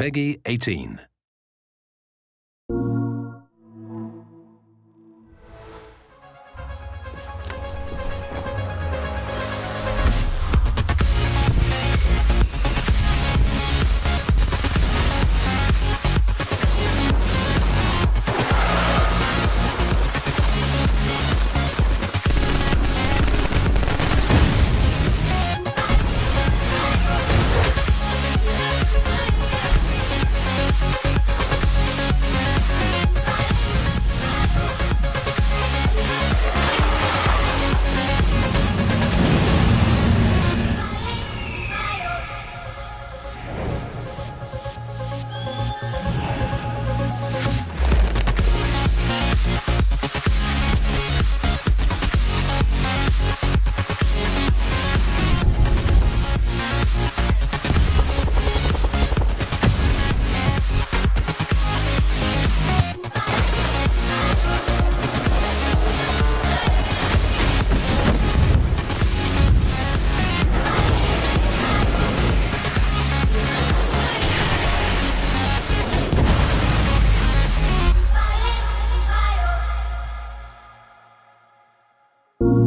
Peggy 18.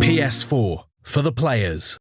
PS4 for the players.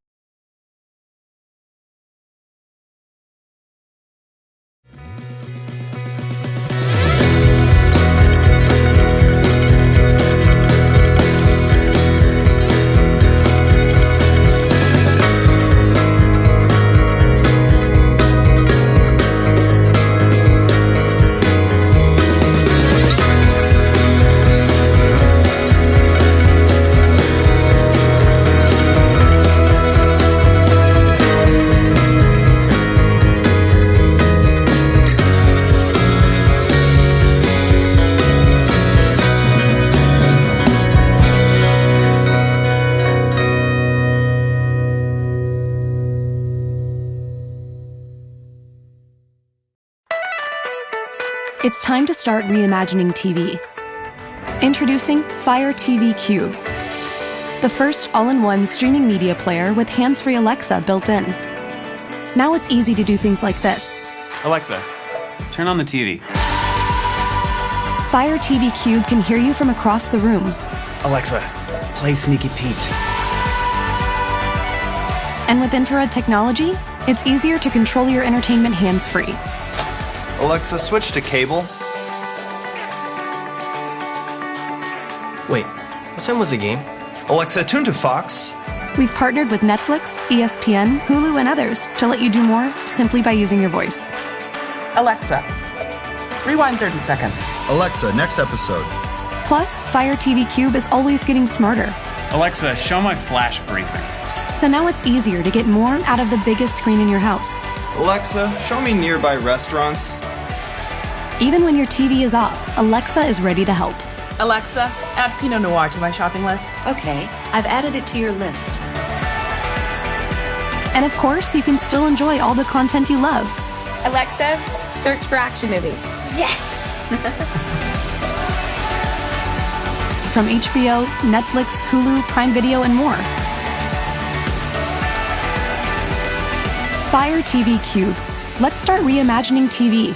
It's time to start reimagining TV. Introducing Fire TV Cube, the first all-in-one streaming media player with hands-free Alexa built in. Now it's easy to do things like this. Alexa, turn on the TV. Fire TV Cube can hear you from across the room. Alexa, play Sneaky Pete. And with infrared technology, it's easier to control your entertainment hands-free. Alexa, switch to cable. Wait, what time was the game? Alexa, tune to Fox. We've partnered with Netflix, ESPN, Hulu, and others to let you do more simply by using your voice. Alexa, rewind 30 seconds. Alexa, next episode. Plus, Fire TV Cube is always getting smarter. Alexa, show my flash briefing. So now it's easier to get more out of the biggest screen in your house. Alexa, show me nearby restaurants. Even when your TV is off, Alexa is ready to help. Alexa, add Pinot Noir to my shopping list. Okay, I've added it to your list. And of course, you can still enjoy all the content you love. Alexa, search for action movies. Yes! From HBO, Netflix, Hulu, Prime Video, and more. Fire TV Cube. Let's start reimagining TV.